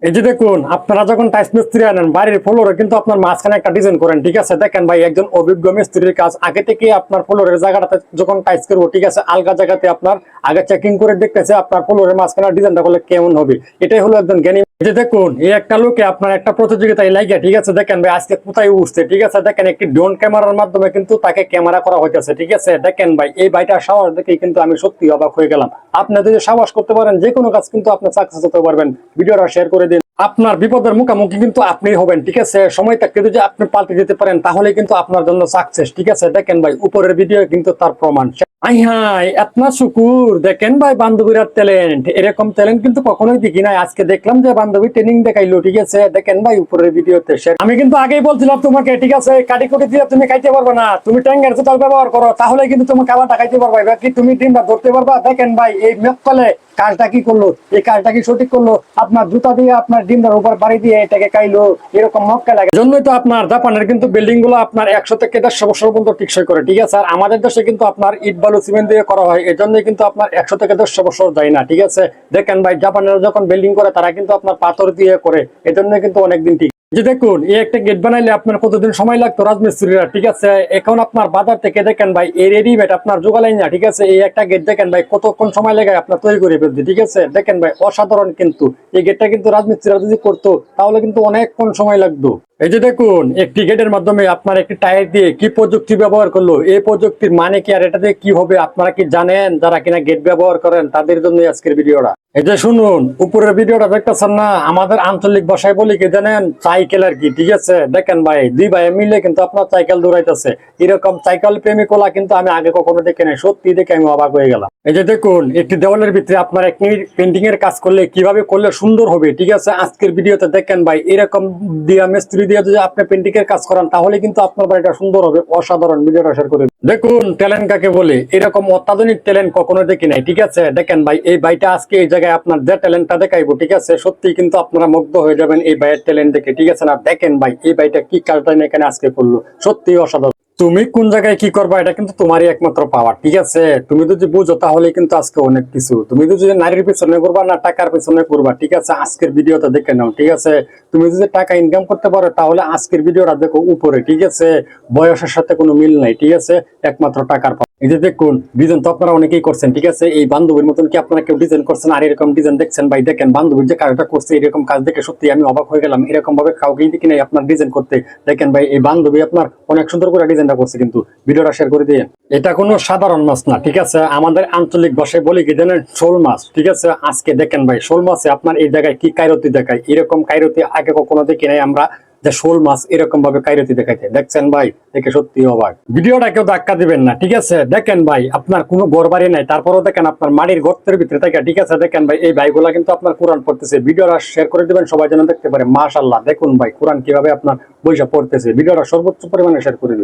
এই যে দেখুন, আপনারা যখন টাইলস মিস্ত্রি আনেন বাড়ির ফ্লোরে কিন্তু আপনার মাঝখানে একটা ডিজাইন করেন, ঠিক আছে। দেখেন ভাই, একজন অভিজ্ঞ মিস্ত্রির কাজ আগে থেকে আপনার ফ্লোরের জায়গাটাতে যখন টাইলস করবো, ঠিক আছে, আলগা জায়গাতে আপনার আগে চেকিং করে দেখতেছে আপনার ফ্লোরের মাঝখানে ডিজাইনটা করলে কেমন হবে। এটাই হলো একজন জ্ঞানী। এই যে দেখুন, এই একটা লোকে আপনার একটা প্রতিযোগিতায় লাগিয়ে, ঠিক আছে, দেখেন ভাই আজকে কোথায় উঠছে, ঠিক আছে। দেখেন একটি ড্রোন ক্যামেরার মাধ্যমে কিন্তু তাকে ক্যামেরা করা হইতেছে, ঠিক আছে। দেখেন ভাই, এই ভাইটার সাহস দেখে কিন্তু আমি সত্যি অবাক হয়ে গেলাম। আপনি যদি সাহস করতে পারেন যে কোনো কাজ কিন্তু আপনি সাকসেস হতে পারবেন। ভিডিওটা শেয়ার করে দিন। আপনার বিপদের মুখোমুখি কিন্তু আপনি হবেন, ঠিক আছে। সময় থাকতে যদি আপনি পাল্টে দিতে পারেন তাহলে কিন্তু আপনার জন্য সাকসেস, ঠিক আছে। দেখেন ভাই, উপরের ভিডিও কিন্তু তার প্রমাণ। আই হাই, আপনার শুকুর। দেখেন ভাই, বান্ধবীর ট্যালেন্ট, এরকম ট্যালেন্ট কিন্তু কখনোই দেখি নাই। আজকে দেখলাম যে বান্ধবী ট্রেনিং দেখাইলো, ঠিক আছে। দেখেন ভাই, উপরের ভিডিওতে আমি কিন্তু আগেই বলছিলাম তোমাকে, ঠিক আছে, কাটি কুটি দিয়ে তুমি খাইতে পারবে না। তুমি ট্যাঙ্গের জুতাল ব্যবহার করো, তাহলে কিন্তু তুমি খাবারটা খাইতে পারবে। এবার কি তুমি ডিমটা ধরতে পারবা? দেখেন ভাই, এই মেপতলে কাজটা কি করলো, এই কাজটা কি সঠিক করলো। আপনার জুতা দিয়ে আপনার ডিমটার উপর বাড়ি দিয়ে এটাকে খাইলো, এরকম মক্কা লাগে। জন্যই তো আপনার জাপানের কিন্তু বিল্ডিং গুলো আপনার 100 থেকে 150 বছর পর্যন্ত টিকসই করে, ঠিক আছে। আর আমাদের দেশে কিন্তু আপনার ইট বালু সিমেন্ট দিয়ে করা হয়, এই জন্যই কিন্তু আপনার 100 থেকে 150 বছর যায় না, ঠিক আছে। দেখেন ভাই, জাপানের যখন বিল্ডিং করে তারা কিন্তু আপনার পাথর দিয়ে করে, এই জন্য কিন্তু অনেকদিন ঠিক। যে দেখুন, এই একটা গেট বানাইলে আপনার কতদিন সময় লাগতো রাজমিস্ত্রিরা, ঠিক আছে। এখন আপনার বাজার থেকে দেখেন ভাই, এই রেডিমেড আপনার জোগালাই না, ঠিক আছে। এই একটা গেট দেখেন ভাই কতক্ষণ সময় লাগে আপনার তৈরি করে ফেলতে, ঠিক আছে। দেখেন ভাই, অসাধারণ কিন্তু এই গেটটা কিন্তু রাজমিস্ত্রিরা যদি করতো তাহলে কিন্তু অনেকক্ষণ সময় লাগতো। এই যে দেখুন, একটি গেটের মাধ্যমে আপনার একটি টায়ার দিয়ে কি প্রযুক্তি ব্যবহার করলো, এই প্রযুক্তির মানে কি আর এটা দিয়ে কি হবে আপনারা কি জানেন? যারা কিনা গেট ব্যবহার করেন তাদের জন্য আজকের ভিডিওটা। এই যে শুনুন, উপরের ভিডিওটা দেখতেছেন না, আমাদের আঞ্চলিক ভাষায় বলি কি জানেন? সাইকেল আর কি, ঠিক আছে। দেখেন ভাই, দুই ভাই মিলে কিন্তু আপনার সাইকেল দৌড়াইতেছে। এরকম সাইকেল প্রেমিকলা কিন্তু আমি আগে কখনো দেখি নাই, সত্যি দেখে আমি অবাক হয়ে গেলাম। এই যে দেখুন, একটি দেওয়ালের ভিতরে আপনার একটি পেন্টিং এর কাজ করলে কিভাবে করলে সুন্দর হবে, ঠিক আছে। আজকের ভিডিওতে দেখেন ভাই, এরকম দিয়া মিস্ত্রি দিয়ে যদি আপনি পেন্টিং এর কাজ করান তাহলে কিন্তু আপনার বাড়িটা সুন্দর হবে। অসাধারণ। ভিডিওটা শেয়ার করে দেখুন, ট্যালেন্ট কাকে বলে, এরকম অত্যাধুনিক ট্যালেন্ট কখনো দেখি নাই, ঠিক আছে। দেখেন ভাই, এই ভাইটা আজকে এই জায়গায় আপনার যে ট্যালেন্টটা দেখাইবো, ঠিক আছে, সত্যি কিন্তু আপনারা মুগ্ধ হয়ে যাবেন এই ভাইয়ের ট্যালেন্ট দেখে, ঠিক আছে না। দেখেন ভাই, এই ভাইটা কি কাজটা এখানে আজকে করলো, সত্যি অসাধারণ। তুমি কোন জায়গায় কি করবা এটা কিন্তু তোমারই একমাত্র পাওয়ার, ঠিক আছে। তুমি যদি বুঝো তাহলে কিন্তু আজকে অনেক কিছু। তুমি যদি নারীর পিছনে করবা না টাকার পিছনে করবা, ঠিক আছে, আজকের ভিডিওটা দেখে নাও, ঠিক আছে। তুমি যদি টাকা ইনকাম করতে পারো তাহলে আজকের ভিডিওটা দেখো উপরে, ঠিক আছে। বয়সের সাথে কোনো মিল নাই, ঠিক আছে, একমাত্র টাকার পাওয়ার। এই যে দেখুন, ডিজাইন তো আপনারা অনেকেই করছেন, ঠিক আছে। এই বান্ধবীর মতন কি আপনারা কেউ ডিজাইন করছেন আর এরকম ডিজাইন দেখছেন? ভাই দেখেন, বান্ধবীর যে কাজটা করছে এরকম কাজ দেখে সত্যি আমি অবাক হয়ে গেলাম। এরকম ভাবে কাউকেই দেখি নাই আপনার ডিজাইন করতে। দেখেন ভাই, এই বান্ধবী আপনার অনেক সুন্দর করে ডিজাইনটা করছে, কিন্তু ভিডিওটা শেয়ার করে দিয়ে। এটা কোনো সাধারণ মাছ না, ঠিক আছে। আমাদের আঞ্চলিক ভাষায় বলি কি জানেন? শোল মাছ, ঠিক আছে। আজকে দেখেন ভাই, শোল মাছে আপনার এই জায়গায় কি কাইরতি দেখায়, এরকম কাইরতি আগে কখনো দেখি নাই আমরা, যে শোল মাছ এরকম ভাবে কাইরতি দেখাইতে। দেখছেন ভাই, দেখে সত্যি অবাক। ভিডিওটা কেউ ধাক্কা দিবেন না, ঠিক আছে। দেখেন ভাই, আপনার কোনো ঘর বাড়ি নাই, তারপরও দেখেন আপনার মাটির গর্তের ভিতরে থাকে, ঠিক আছে। দেখেন ভাই, এই ভাইগুলা কিন্তু আপনার কোরআন পড়তেছে। ভিডিওটা শেয়ার করে দিবেন, সবাই যেন দেখতে পারে। মাশাআল্লাহ, দেখুন ভাই কোরআন কিভাবে আপনার বইসা পড়তেছে। ভিডিওটা সর্বোচ্চ পরিমাণে শেয়ার করে দিবেন।